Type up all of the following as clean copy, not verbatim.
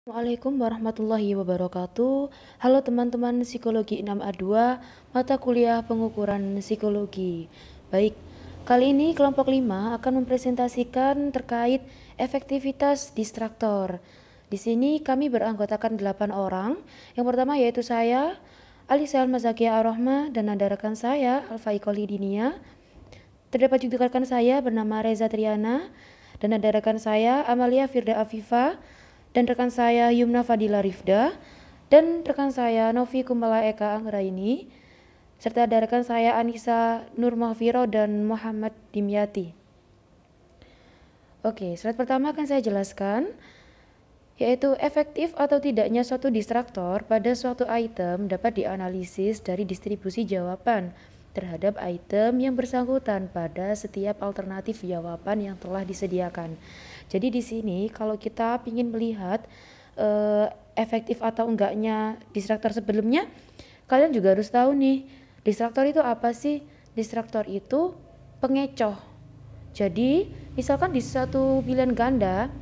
Assalamualaikum warahmatullahi wabarakatuh. Halo teman-teman Psikologi 6A2, mata kuliah pengukuran psikologi. Baik, kali ini kelompok 5 akan mempresentasikan terkait efektivitas distraktor. Di sini kami beranggotakan 8 orang. Yang pertama yaitu saya, Alisa Almazakia Ar-Rahma, dan ada rekan saya, Alfa Iqolidinia. Terdapat juga rekan saya bernama Reza Triana, dan ada rekan saya Amalia Firda Afifa, dan rekan saya Yumna Fadila Rifda, dan rekan saya Novi Kumala Eka Anggraini, serta ada rekan saya Anissa Nur Mahfiro dan Muhammad Dimyati. Oke, slide pertama akan saya jelaskan, yaitu efektif atau tidaknya suatu distraktor pada suatu item dapat dianalisis dari distribusi jawaban terhadap item yang bersangkutan pada setiap alternatif jawaban yang telah disediakan. Jadi di sini kalau kita ingin melihat efektif atau enggaknya distraktor sebelumnya, kalian juga harus tahu nih, distraktor itu apa sih? Distraktor itu pengecoh. Jadi misalkan di satu pilihan ganda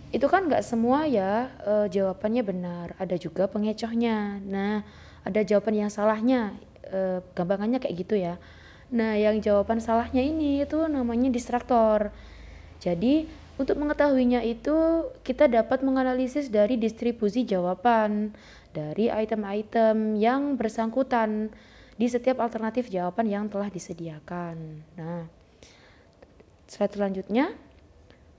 itu kan nggak semua ya jawabannya benar, ada juga pengecohnya. Nah, ada jawaban yang salahnya, gampangannya kayak gitu ya. Nah, yang jawaban salahnya ini itu namanya distraktor. Jadi untuk mengetahuinya itu kita dapat menganalisis dari distribusi jawaban dari item-item yang bersangkutan di setiap alternatif jawaban yang telah disediakan. Nah, slide selanjutnya,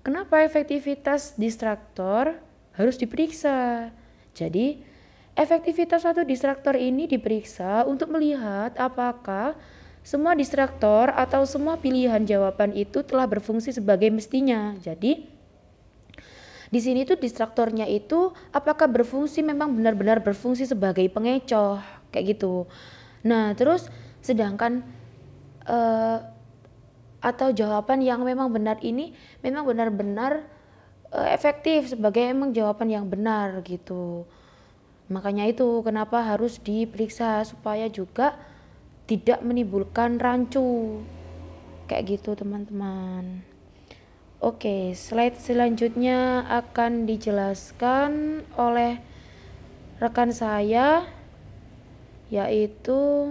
kenapa efektivitas distraktor harus diperiksa? Jadi efektivitas suatu distraktor ini diperiksa untuk melihat apakah semua distraktor atau semua pilihan jawaban itu telah berfungsi sebagai mestinya. Jadi di sini tuh distraktornya itu apakah berfungsi, memang benar-benar berfungsi sebagai pengecoh kayak gitu. Nah, terus sedangkan atau jawaban yang memang benar ini memang benar-benar efektif sebagai emang jawaban yang benar gitu. Makanya itu kenapa harus diperiksa supaya juga tidak menimbulkan rancu kayak gitu teman-teman. Oke, slide selanjutnya akan dijelaskan oleh rekan saya, yaitu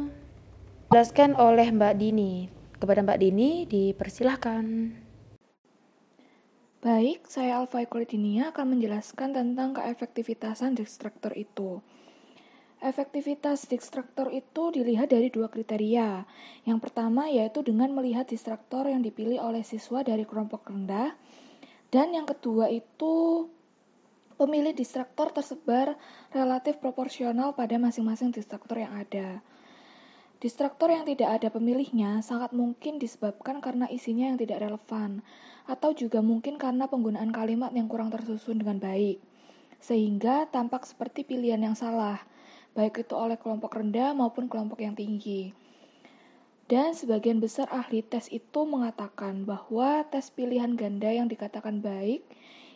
dijelaskan oleh Mbak Dini. Kepada Mbak Dini dipersilahkan. Baik, saya Alfa Iqolidinia akan menjelaskan tentang keefektivitasan distraktor itu. Efektivitas distraktor itu dilihat dari dua kriteria. Yang pertama yaitu dengan melihat distraktor yang dipilih oleh siswa dari kelompok rendah. Dan yang kedua itu pemilih distraktor tersebar relatif proporsional pada masing-masing distraktor yang ada. Distraktor yang tidak ada pemilihnya sangat mungkin disebabkan karena isinya yang tidak relevan, atau juga mungkin karena penggunaan kalimat yang kurang tersusun dengan baik, sehingga tampak seperti pilihan yang salah, baik itu oleh kelompok rendah maupun kelompok yang tinggi. Dan sebagian besar ahli tes itu mengatakan bahwa tes pilihan ganda yang dikatakan baik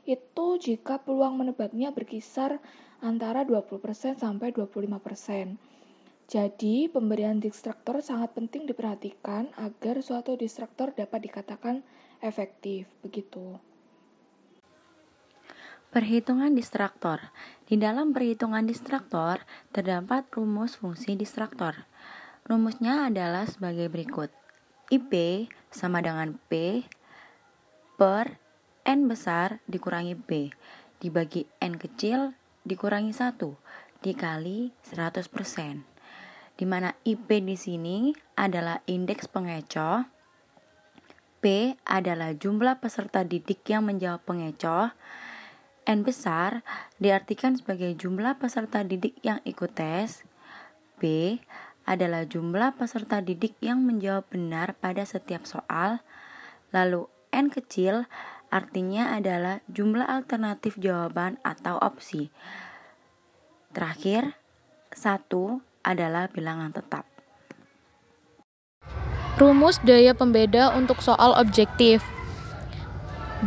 itu jika peluang menebaknya berkisar antara 20% sampai 25%. Jadi, pemberian distraktor sangat penting diperhatikan agar suatu distraktor dapat dikatakan efektif, begitu. Perhitungan distraktor. Di dalam perhitungan distraktor, terdapat rumus fungsi distraktor. Rumusnya adalah sebagai berikut. IP sama dengan P per N besar dikurangi P, dibagi N kecil dikurangi 1, dikali 100%. Di mana IP di sini adalah indeks pengecoh, P adalah jumlah peserta didik yang menjawab pengecoh, N besar diartikan sebagai jumlah peserta didik yang ikut tes, P adalah jumlah peserta didik yang menjawab benar pada setiap soal, lalu N kecil artinya adalah jumlah alternatif jawaban atau opsi. Terakhir, 1 adalah bilangan tetap. Rumus daya pembeda untuk soal objektif.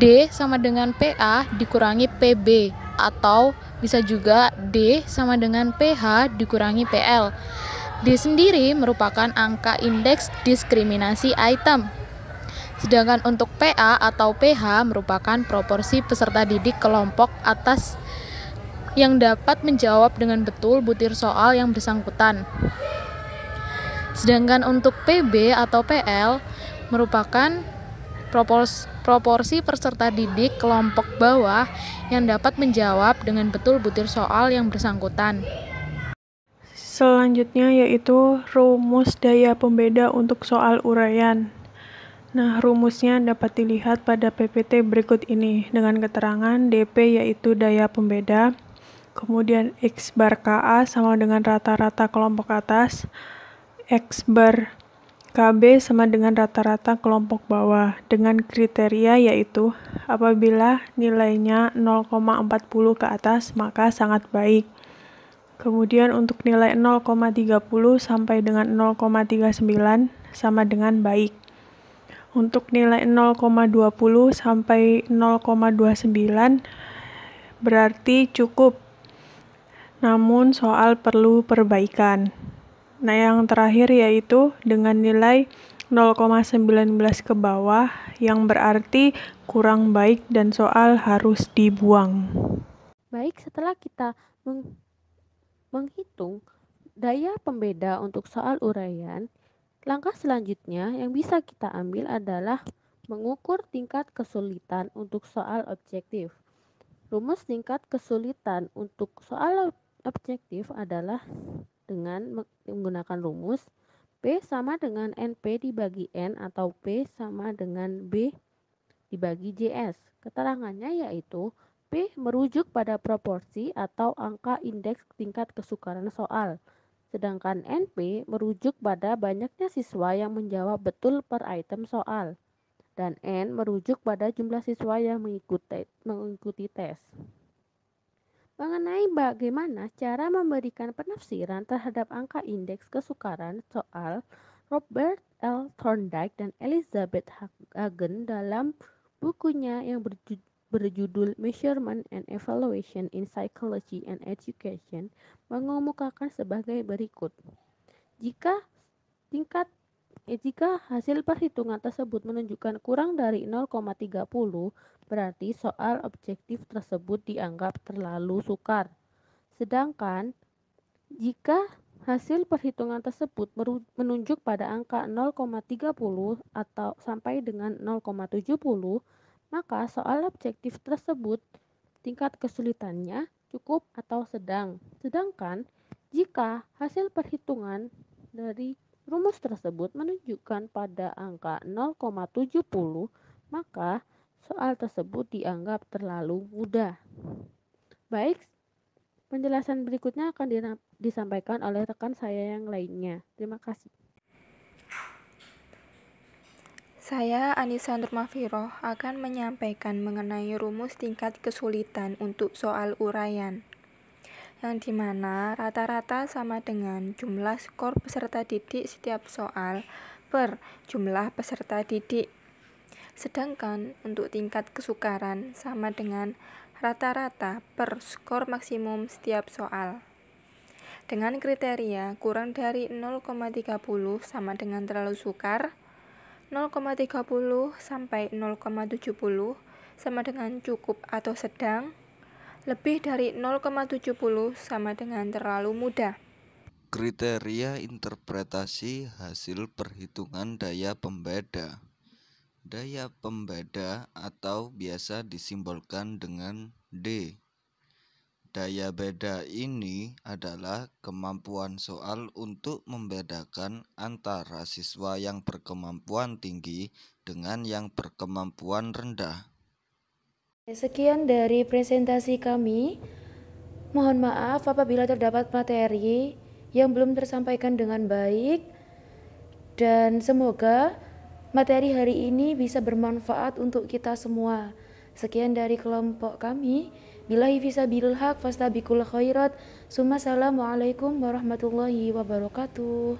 D sama dengan PA dikurangi PB, atau bisa juga D sama dengan PH dikurangi PL. D sendiri merupakan angka indeks diskriminasi item. Sedangkan untuk PA atau PH merupakan proporsi peserta didik kelompok atas yang dapat menjawab dengan betul butir soal yang bersangkutan. Sedangkan untuk PB atau PL merupakan proporsi peserta didik kelompok bawah yang dapat menjawab dengan betul butir soal yang bersangkutan. Selanjutnya yaitu rumus daya pembeda untuk soal uraian. Nah, rumusnya dapat dilihat pada PPT berikut ini dengan keterangan DP yaitu daya pembeda, kemudian X bar KA sama dengan rata-rata kelompok atas, X bar KB sama dengan rata-rata kelompok bawah dengan kriteria yaitu apabila nilainya 0,40 ke atas maka sangat baik. Kemudian untuk nilai 0,30 sampai dengan 0,39 sama dengan baik. Untuk nilai 0,20 sampai 0,29 berarti cukup. Namun soal perlu perbaikan. Nah, yang terakhir yaitu dengan nilai 0,19 ke bawah yang berarti kurang baik dan soal harus dibuang. Baik, setelah kita menghitung daya pembeda untuk soal uraian, langkah selanjutnya yang bisa kita ambil adalah mengukur tingkat kesulitan untuk soal objektif. Rumus tingkat kesulitan untuk soal objektif adalah dengan menggunakan rumus P sama dengan NP dibagi N atau P sama dengan B dibagi JS. Keterangannya yaitu P merujuk pada proporsi atau angka indeks tingkat kesukaran soal, sedangkan NP merujuk pada banyaknya siswa yang menjawab betul per item soal, dan N merujuk pada jumlah siswa yang mengikuti tes. Mengenai bagaimana cara memberikan penafsiran terhadap angka indeks kesukaran soal, Robert L. Thorndike dan Elizabeth Hagen dalam bukunya yang berjudul Measurement and Evaluation in Psychology and Education mengemukakan sebagai berikut. Jika hasil perhitungan tersebut menunjukkan kurang dari 0,30, berarti soal objektif tersebut dianggap terlalu sukar. Sedangkan jika hasil perhitungan tersebut menunjuk pada angka 0,30 atau sampai dengan 0,70, maka soal objektif tersebut tingkat kesulitannya cukup atau sedang. Sedangkan jika hasil perhitungan dari rumus tersebut menunjukkan pada angka 0,70, maka soal tersebut dianggap terlalu mudah. Baik, penjelasan berikutnya akan disampaikan oleh rekan saya yang lainnya. Terima kasih. Saya, Anissa Nurmafiroh, akan menyampaikan mengenai rumus tingkat kesulitan untuk soal uraian, yang dimana rata-rata sama dengan jumlah skor peserta didik setiap soal per jumlah peserta didik. Sedangkan untuk tingkat kesukaran sama dengan rata-rata per skor maksimum setiap soal. Dengan kriteria kurang dari 0,30 sama dengan terlalu sukar, 0,30 sampai 0,70 sama dengan cukup atau sedang, lebih dari 0,70 sama dengan terlalu mudah. Kriteria interpretasi hasil perhitungan daya pembeda. Daya pembeda atau biasa disimbolkan dengan D. Daya beda ini adalah kemampuan soal untuk membedakan antara siswa yang berkemampuan tinggi dengan yang berkemampuan rendah. Sekian dari presentasi kami. Mohon maaf apabila terdapat materi yang belum tersampaikan dengan baik, dan semoga materi hari ini bisa bermanfaat untuk kita semua. Sekian dari kelompok kami. Billahi fisabilil haq fastabiqul khairat. Assalamualaikum warahmatullahi wabarakatuh.